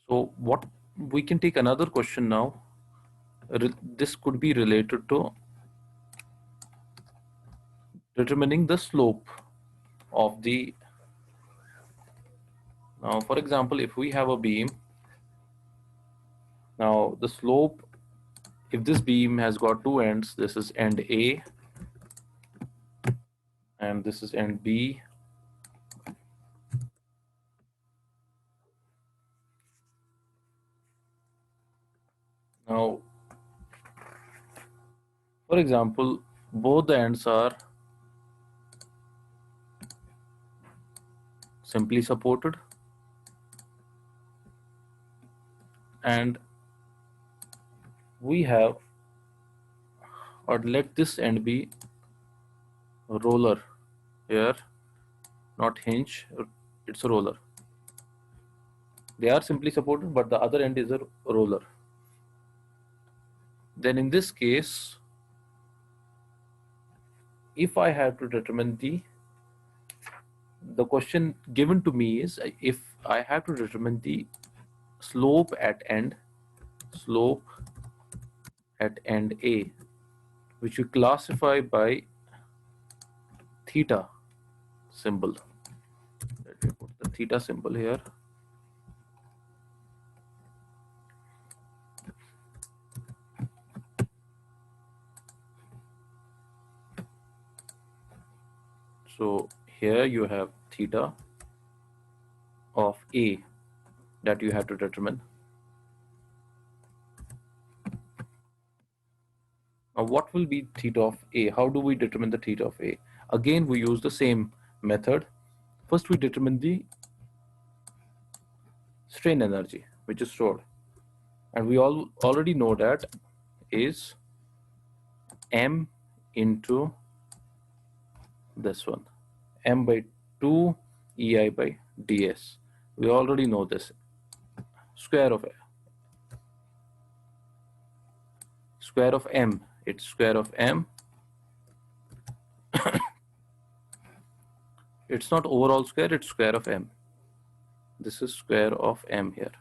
So what we can take another question now. This could be related to determining the slope of the. Now, for example, if we have a beam, now the slope, if this beam has got two ends, this is end A and this is end B. Now, for example, both the ends are simply supported and we have, or let this end be a roller here, not hinge, it's a roller. They are simply supported, but the other end is a roller. Then in this case, if I have to determine the question given to me is if I have to determine the slope at end A, which we classify by theta symbol. Let me put the theta symbol here. So here you have theta of A that you have to determine. Now what will be theta of A? How do we determine the theta of A? Again, we use the same method. First we determine the strain energy which is stored, and we already know that is m into this one, m by 2 ei by ds. We already know this. Square of m, it's square of m. It's not overall square, it's square of m. This is square of m here.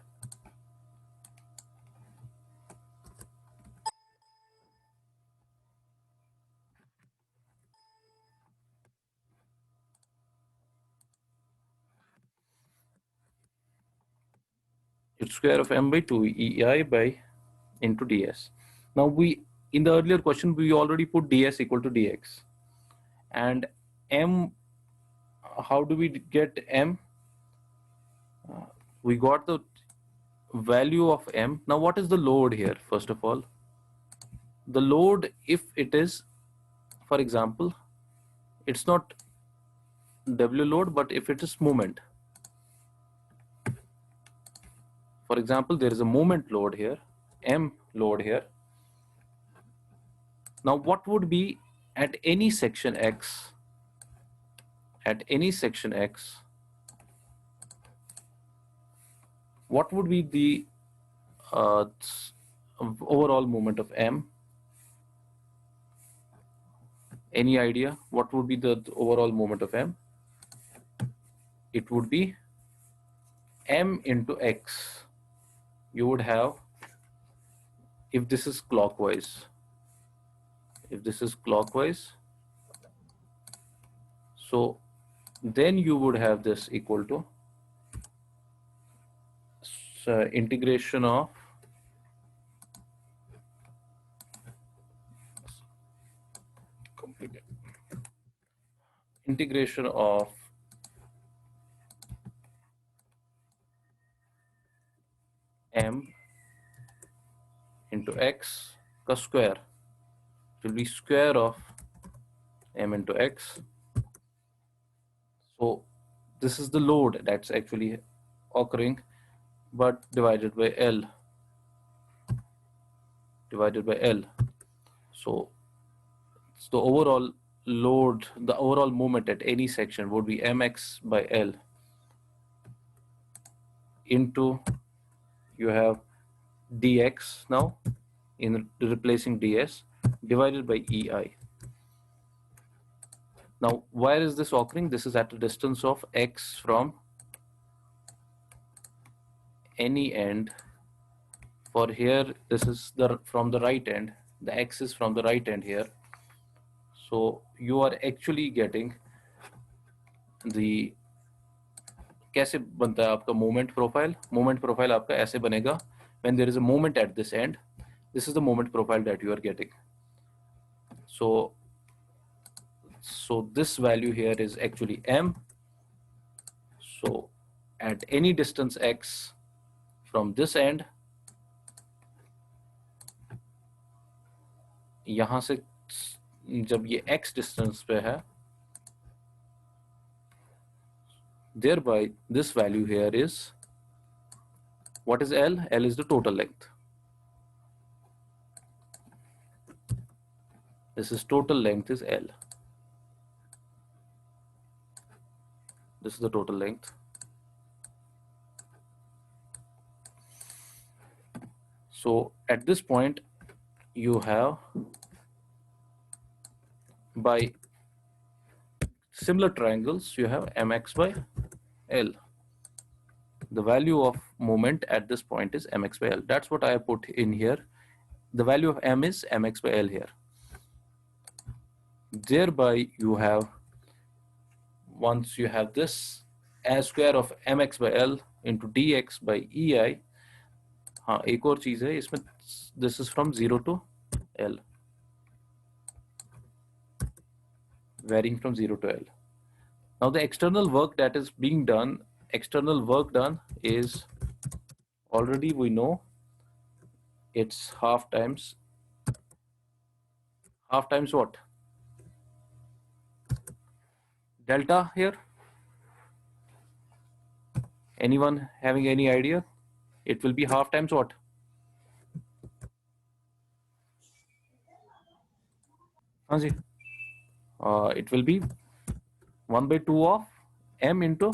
It's square of m by 2 ei by into ds. Now we, in the earlier question, we already put ds equal to dx. And m, how do we get m? We got the value of m. Now what is the load here? First of all, the load, if it is, for example, it's not W load, but if it is moment. For example, there is a moment load here, M load here. Now what would be at any section X, what would be the overall moment of M? Any idea what would be the overall moment of M? It would be M into X. You would have, if this is clockwise, so then you would have this equal to integration of m into x का square. It will be square of m into x. So this is the load that's actually occurring, but divided by L. So the overall load, the overall moment at any section would be mx by L into, you have dx now, in replacing ds, divided by ei. Now, where is this occurring? This is at a distance of x from any end for here, this is the from the right end, the x is from the right end here. So you are actually getting the कैसे बनता है आपका moment profile आपका ऐसे बनेगा when there is a moment at this end. This is the moment profile that you are getting. So this value here is actually m. So at any distance x from this end, यहां से जब ये x distance पे है, thereby this value here is, what is L? L is the total length. This is total length is L. This is the total length. So at this point, you have, by similar triangles, you have mx by L. The value of moment at this point is mx by L. That's what I put in here. The value of m is mx by L here. Thereby you have, once you have this as square of mx by L into dx by ei. हाँ, एक और चीज है इसमें, this is from 0 to L, varying from 0 to L. Now the external work that is being done, is already we know it's half times what? Delta here. Anyone having any idea? It will be half times what? हाँ जी. It will be 1 by 2 of m into.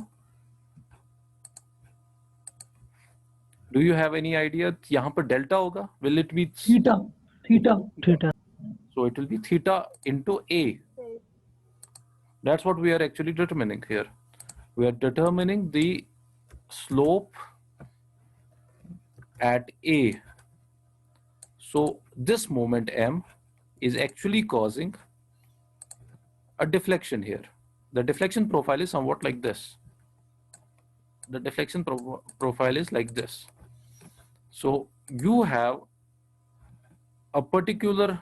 Do you have any idea? यहाँ पर delta होगा. Will it be theta? So it will be theta into a. That's what we are actually determining here. We are determining the slope at a. So this moment m is actually causing a deflection here. The deflection profile is somewhat like this. The deflection profile is like this. So you have a particular,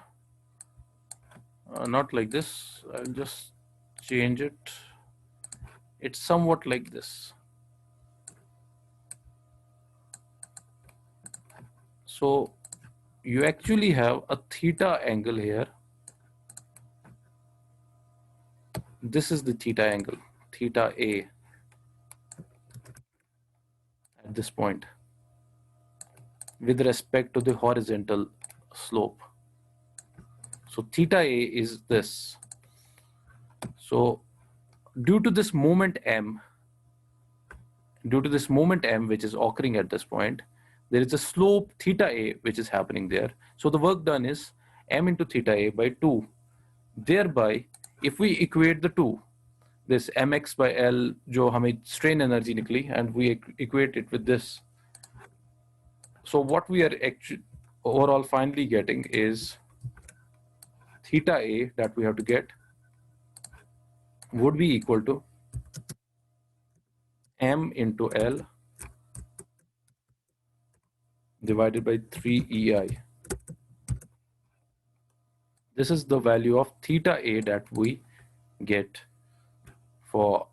not like this, I'll just change it. It's somewhat like this. So you actually have a theta angle here. This is the theta angle, theta A at this point with respect to the horizontal slope. So theta A is this. So due to this moment m, which is occurring at this point, there is a slope theta A which is happening there. So the work done is m into theta A by 2. Thereby, if we equate the two, this mx by L जो हमें strain energy निकली, and we equate it with this. So what we are actually overall finally getting is theta A that we have to get would be equal to m into L divided by 3 EI. This is the value of theta A that we get for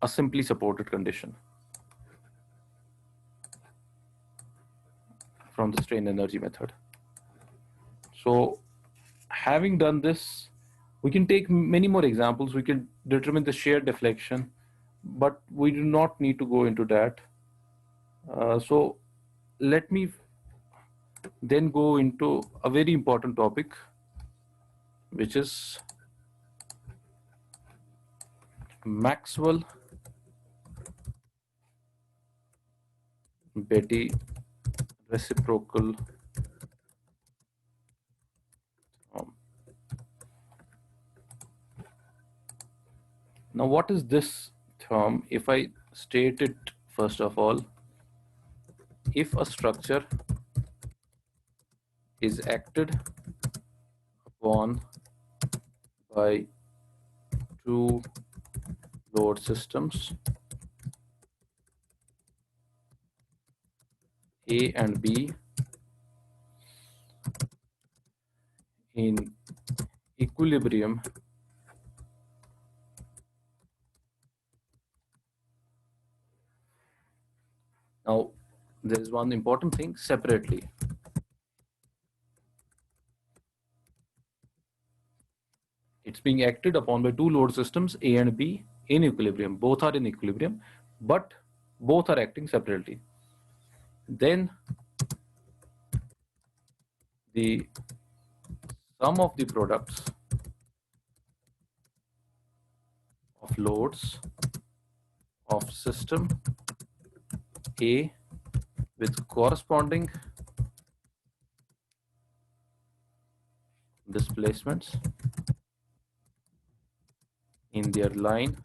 a simply supported condition from the strain energy method. So having done this, we can take many more examples. We can determine the shear deflection, but we do not need to go into that. So let me then go into a very important topic, which is Maxwell-Betti reciprocal theorem. Now, what is this theorem? If I state it first of all, if a structure is acted upon by two load systems A and B in equilibrium, now there is one important thing separately. It's being acted upon by two load systems A and B in equilibrium. Both are in equilibrium, but both are acting separately. Then the sum of the products of loads of system A with corresponding displacements in their line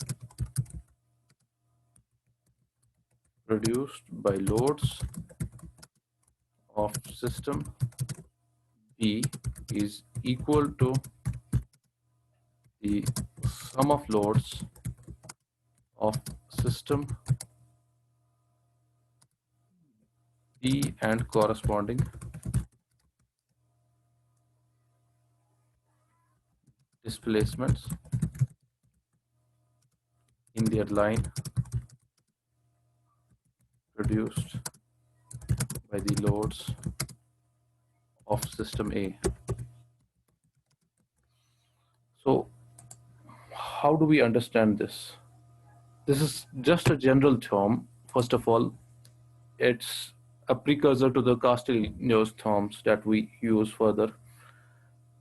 produced by loads of system B is equal to the sum of loads of system B and corresponding displacements in their line produced by the loads of system A. So how do we understand this? This is just a general term. First of all, it's a precursor to the Castigliano's terms that we use further.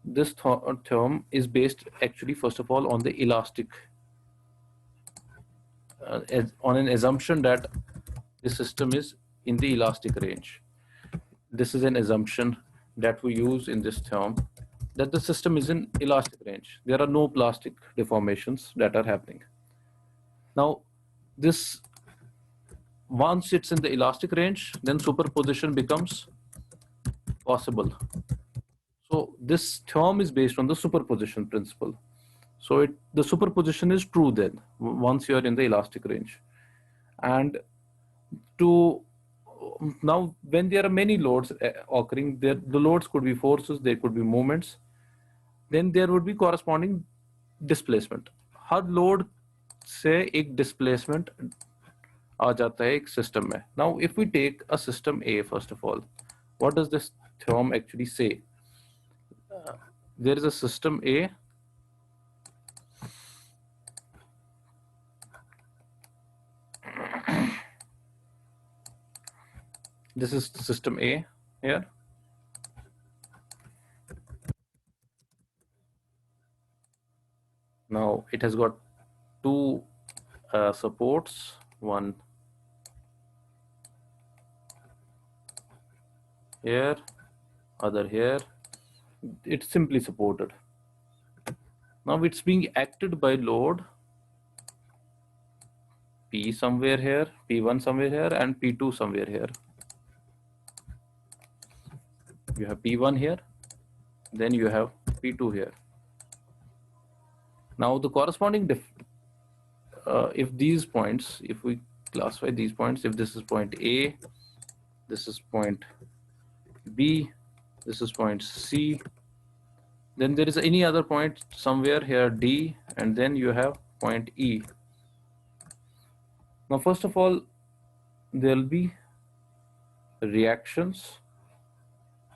This term is based actually, first of all, on the elastic, on an assumption that the system is in the elastic range. This is an assumption that we use in this term, that the system is in elastic range. There are no plastic deformations that are happening. Now, this once it's in the elastic range, then superposition becomes possible. So this term is based on the superposition principle. So the superposition is true then once you are in the elastic range. And to now, when there are many loads occurring, the loads could be forces, they could be moments, then there would be corresponding displacement. Her load से एक displacement आ जाता है एक system में. Now if we take a system A, first of all, what does this term actually say? There is a system A. This is system A here. Now it has got two supports, one here, other here. It's simply supported. Now it's being acted by load P somewhere here, P1 somewhere here, and P2 somewhere here. You have P1 here, then you have P2 here. Now the corresponding if these points, if we classify these points, if this is point A, this is point B, this is point C, then there is any other point somewhere here D, and then you have point E. Now first of all, there will be reactions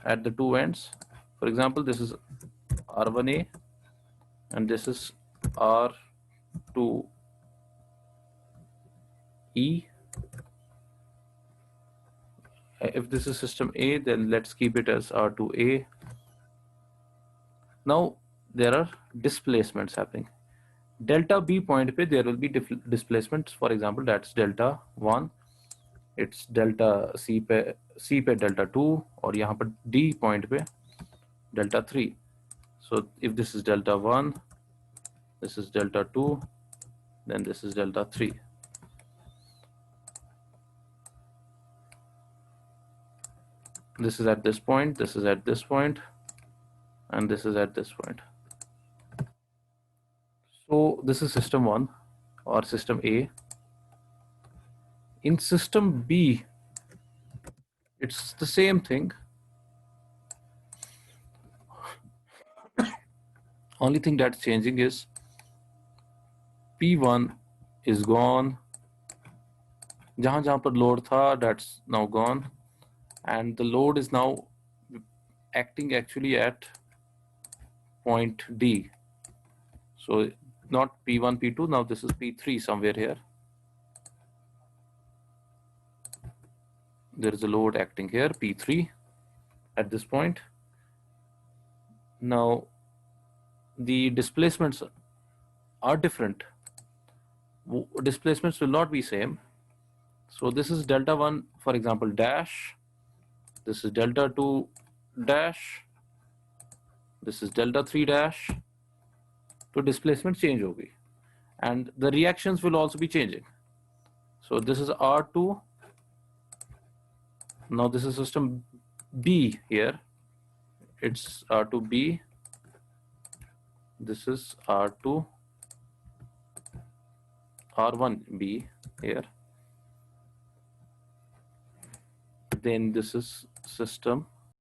at the two ends. For example, this is R1A and this is R2E. If this is system A, then let's keep it as R2A. Now there are displacements happening. Delta B point पे there will be displacements. For example, that's delta 1, it's delta C पे delta 2, और यहाँ पर D point पे delta 3. So if this is delta 1, this is delta 2, then this is delta 3. This is at this point, this is at this point, and this is at this point. So this is system 1 or system A. In system B, it's the same thing. Only thing that's changing is P1 is gone. जहाँ जहाँ पर load था, that's now gone, and the load is now acting actually at point D. So not P1, P2, now this is P3 somewhere here. There is a load acting here, P3 at this point. Now the displacements are different. Displacements will not be same. So this is delta 1, for example, dash. This is delta 2 dash. This is delta 3 dash. So displacement change होगी. And the reactions will also be changing. So this is R2. Now this is system B here. It's R2B. This is R2 R1B here. Then this is system